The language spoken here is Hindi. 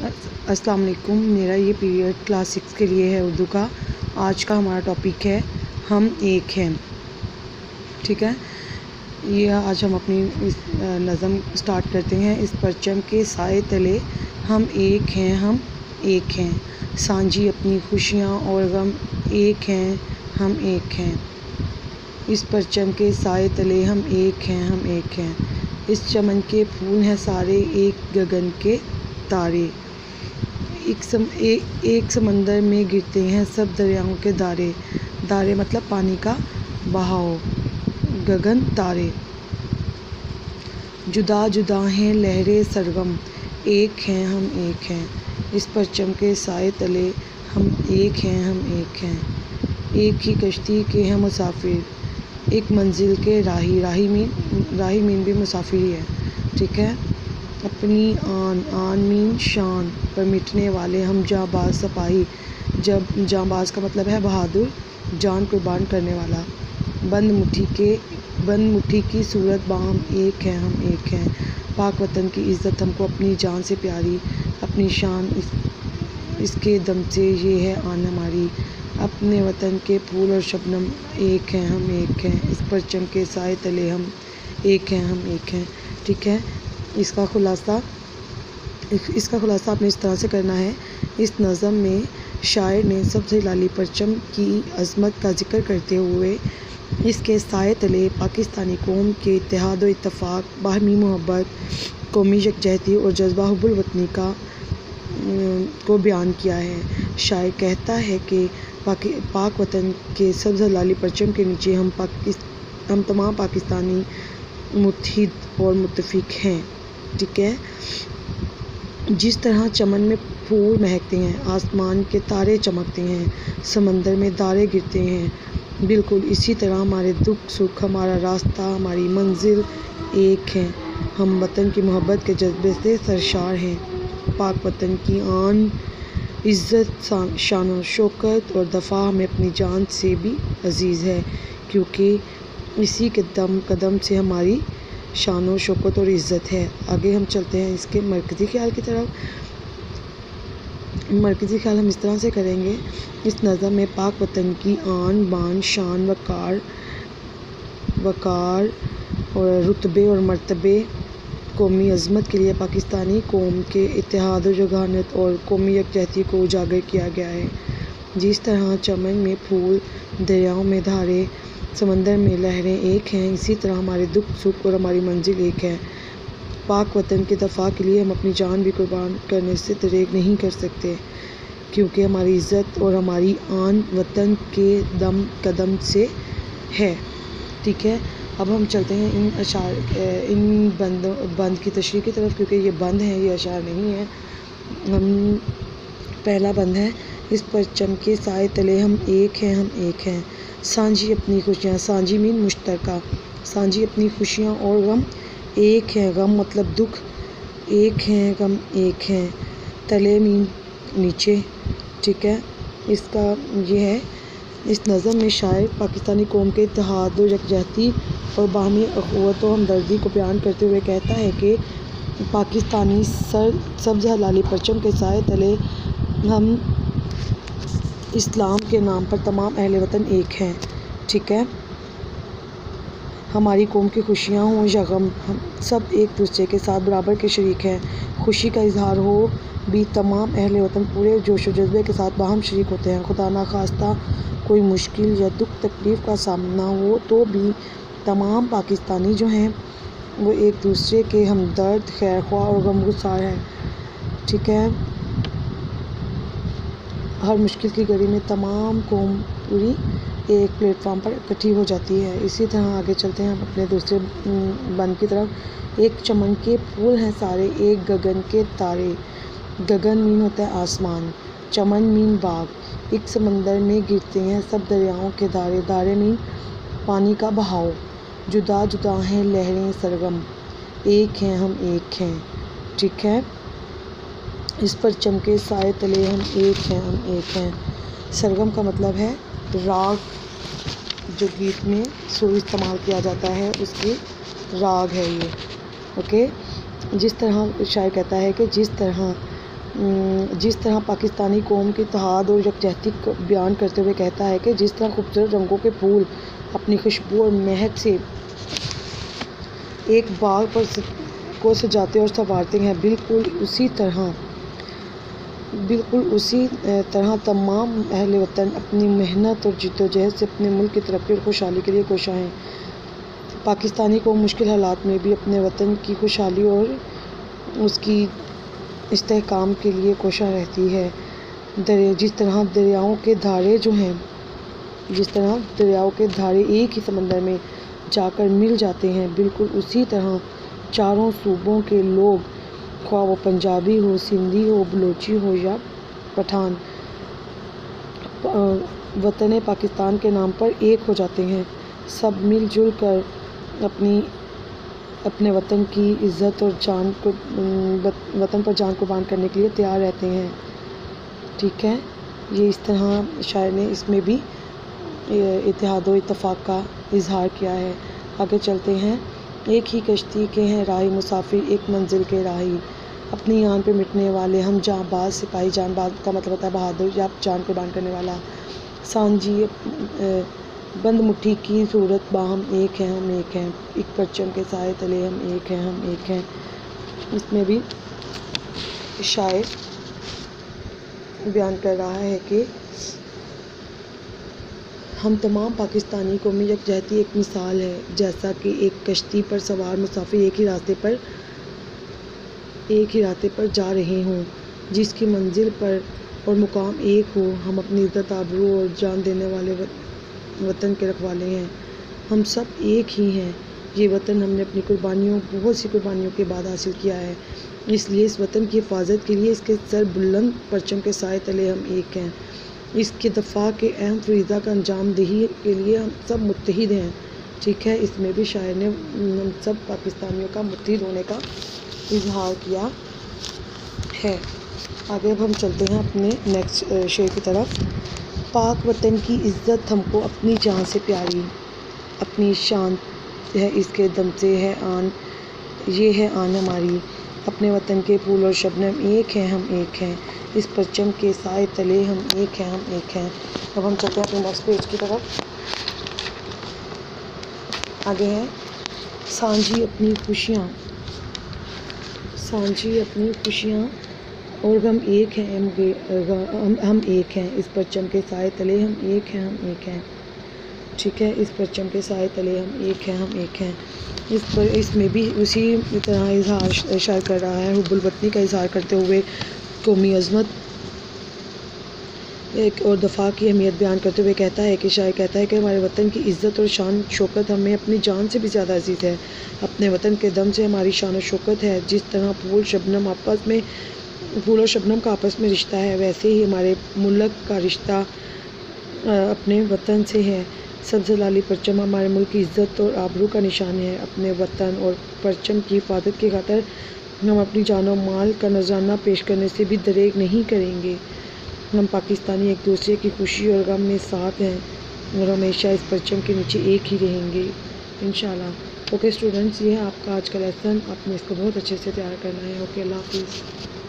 अस्सलाम वालेकुम। मेरा ये पीरियड क्लास 6 के लिए है उर्दू का। आज का हमारा टॉपिक है हम एक हैं। ठीक है, ये आज हम अपनी इस नज़म स्टार्ट करते हैं। इस परचम के साए तले हम एक हैं, हम एक हैं। सांझी अपनी खुशियाँ और गम, एक हैं, हम एक हैं। इस परचम के साए तले हम एक हैं, हम एक हैं। इस चमन के फूल हैं सारे, एक गगन के तारे। एक समंदर में गिरते हैं सब दरियाओं के दारे। दारे मतलब पानी का बहाव, गगन तारे। जुदा जुदा हैं लहरें सरगम, एक हैं, हम एक हैं। इस परचम के साए तले हम एक हैं, हम एक हैं। एक ही कश्ती के हैं मुसाफिर, एक मंजिल के राही। राही मीन भी मुसाफिर ही है। ठीक है, अपनी आन मीन शान पर मिटने वाले हम जांबाज सिपाही। जब जांबाज का मतलब है बहादुर, जान कुर्बान करने वाला। बंद मुट्ठी की सूरत बाम, एक हैं, हम एक हैं। पाक वतन की इज़्ज़त हमको अपनी जान से प्यारी, अपनी शान इसके दम से ये है आन हमारी। अपने वतन के फूल और शबनम, एक हैं, हम एक हैं। इस परचम के साए तले हम एक हैं, हम एक हैं। ठीक है, इसका खुलासा आपने इस तरह से करना है। इस नज़म में शायर ने सबसे लाली परचम की अज़मत का जिक्र करते हुए इसके साए तले पाकिस्तानी कौम के इत्तेहाद व इत्तफ़ाक़, बाहमी मोहब्बत, कौमी यकजहती और जज्बा हुब्बुल वतनी को बयान किया है। शायर कहता है कि पाक वतन के सबसे लाली परचम के नीचे हम तमाम पाकिस्तानी मुत्तहिद और मुत्तफ़िक हैं। ठीक है, जिस तरह चमन में फूल महकते हैं, आसमान के तारे चमकते हैं, समंदर में दारे गिरते हैं, बिल्कुल इसी तरह हमारे दुख सुख, हमारा रास्ता, हमारी मंजिल एक हैं। हम वतन की मोहब्बत के जज्बे से सरशार हैं। पाक वतन की आन, इज़्ज़त, शान और शौकत और दफ़ा हमें अपनी जान से भी अज़ीज़ है, क्योंकि इसी के कदम से हमारी शान और शौकत और इज़्ज़त है। आगे हम चलते हैं इसके मरकज़ी ख़्याल की तरफ। मरकज़ी ख़्याल हम इस तरह से करेंगे। इस नज़म में पाक वतन की आन बान, शान, वक़ार और रुतबे और मर्तबे, कौमी अज़मत के लिए पाकिस्तानी कौम के इत्तेहाद व यगानत और कौमी यकजहती को उजागर किया गया है। जिस तरह चमन में फूल, दरियाओं में धारे, समंदर में लहरें एक हैं, इसी तरह हमारे दुख सुख और हमारी मंजिल एक है। पाक वतन के दफ़ा के लिए हम अपनी जान भी कुर्बान करने से दरेग नहीं कर सकते, क्योंकि हमारी इज़्ज़त और हमारी आन वतन के कदम से है। ठीक है, अब हम चलते हैं इन बंद की तशरीह की तरफ, क्योंकि ये बंद है, ये अशार नहीं है। हम पहला बंद है। इस परचम के साए तले हम एक हैं, हम एक हैं। सांझी अपनी खुशियाँ, सांझी मीन मुश्तरका। सांझी अपनी खुशियाँ और गम, एक हैं, गम मतलब दुख, एक हैं, गम एक हैं। तले मीन नीचे। ठीक है, इसका ये है। इस नज़म में शायर पाकिस्तानी कौम के इत्तेहाद व यकजहती और बाहमी अख़ुवत व हमदर्दी को बयान करते हुए कहता है कि पाकिस्तानी सब्ज़ हलाली परचम के साए तले हम इस्लाम के नाम पर तमाम अहले वतन एक हैं। ठीक है, हमारी कौम की खुशियाँ हों या गम, हम सब एक दूसरे के साथ बराबर के शरीक हैं। खुशी का इजहार हो भी तमाम अहले वतन पूरे जोश व जज्बे के साथ बाहम शरीक होते हैं। खुदा ना खास्ता कोई मुश्किल या दुख तकलीफ़ का सामना हो तो भी तमाम पाकिस्तानी जो हैं वो एक दूसरे के हमदर्द, खैर ख्वाह और गमगुसार हैं। ठीक है, हर मुश्किल की घड़ी में तमाम कौम पूरी एक प्लेटफार्म पर इकट्ठी हो जाती है। इसी तरह आगे चलते हैं हम अपने दूसरे बंद की तरफ। एक चमन के फूल हैं सारे, एक गगन के तारे। गगन मीन होता है आसमान, चमन मीन बाग। एक समंदर में गिरते हैं सब दरियाओं के दारे। दारे मीन पानी का बहाव। जुदा जुदा हैं लहरें सरगम, एक हैं, हम एक हैं। ठीक है, इस परचम के साए तले हम एक हैं, हम एक हैं। सरगम का मतलब है राग, जो गीत में सुर इस्तेमाल किया जाता है उसकी राग है ये। ओके, जिस तरह शायर कहता है कि जिस तरह जिस तरह पाकिस्तानी कौम के इत्तेहाद और यकजहती को बयान करते हुए कहता है कि जिस तरह खूबसूरत रंगों के फूल अपनी खुशबू और महक से एक बाग पर को सजाते और संवारते हैं, बिल्कुल उसी तरह तमाम अहले वतन अपनी मेहनत और जिद्दोजहद से अपने मुल्क की तरक्की और खुशहाली के लिए कोशा हैं। पाकिस्तानी को मुश्किल हालात में भी अपने वतन की खुशहाली और उसकी इस्तेहकाम के लिए कोशा रहती है। जिस तरह दरियाओं के धारे एक ही समंदर में जाकर मिल जाते हैं, बिल्कुल उसी तरह चारों सूबों के लोग, ख्वाह वो पंजाबी हो, सिंधी हो, बलोची हो या पठान, वतन पाकिस्तान के नाम पर एक हो जाते हैं। सब मिलजुल कर अपने वतन की इज़्ज़त और वतन पर जान कुर्बान करने के लिए तैयार रहते हैं। ठीक है, ये इस तरह शायर ने इसमें भी इत्तेहाद और इत्तफ़ाक़ का इजहार किया है। आगे चलते हैं। एक ही कश्ती के हैं राही मुसाफिर, एक मंजिल के राही, अपनी जान पे मिटने वाले हम जांबाज सिपाही। जांबाज का मतलब होता है बहादुर या जान कुर्बान करने वाला। सांझी बंद मुट्ठी की सूरत बाहम एक है हम एक हैं, एक परचम के साए तले हम एक हैं। इसमें भी शायर बयान कर रहा है कि हम तमाम पाकिस्तानी कौमी यकजहती एक मिसाल है, जैसा कि एक कश्ती पर सवार मुसाफिर एक ही रास्ते पर जा रहे हों, जिसकी मंजिल पर और मुकाम एक हो। हम अपनी इज़्ज़त, आबरू और जान देने वाले वतन के रखवाले हैं। हम सब एक ही हैं। ये वतन हमने अपनी बहुत सी कुर्बानियों के बाद हासिल किया है, इसलिए इस वतन की हिफाजत के लिए इसके सर बुलंद परचम के साए तले हम एक हैं। इसके दफ़ा के अहम फरीज़ा का अंजाम दही के लिए हम सब मुत्तहिद हैं। ठीक है, इसमें भी शायर ने हम सब पाकिस्तानियों का मुत्तहिद होने का इजहार किया है। आगे अब हम चलते हैं अपने नेक्स्ट शेर की तरफ। पाक वतन की इज़्ज़त हमको अपनी जान से प्यारी, अपनी शान है इसके दम से है आन, ये है आन हमारी। अपने वतन के फूल और शबनम एक हैं हम एक हैं, इस परचम के साए तले हम एक हैं। अब हम चलते हैं अपने नेक्स्ट पेज की तरफ। आगे है सांझी अपनी खुशियाँ और हम एक हैं, हम एक हैं, इस परचम के साए तले हम एक हैं। ठीक है, इस परचम के साए तले हम एक हैं। इसमें भी उसी तरह इजहार शायर कर रहा है, हुब्बुल वतनी का इजहार करते हुए कौमी अज़मत एक और दफ़ा की अहमियत बयान करते हुए कहता है कि शायर कहता है कि हमारे वतन की इज़्ज़त और शान शौकत हमें अपनी जान से भी ज़्यादा अजीज़ है। अपने वतन के दम से हमारी शान और शौकत है। जिस तरह फूल और शबनम का आपस में रिश्ता है, वैसे ही हमारे मुल्क का रिश्ता अपने वतन से है। सब्ज़ लाली परचम हमारे मुल्क की इज़्ज़त और आबरू का निशान है। अपने वतन और परचम की हिफाजत की खातिर हम अपनी जान और माल का नजराना पेश करने से भी दरेग नहीं करेंगे। हम पाकिस्तानी एक दूसरे की खुशी और गम में साथ हैं और हमेशा इस परचम के नीचे एक ही रहेंगे इंशाल्लाह। ओके स्टूडेंट्स, ये है आपका आज का लेसन। आपने इसको बहुत अच्छे से तैयार करना है। ओके, अल्लाह हाफिज़।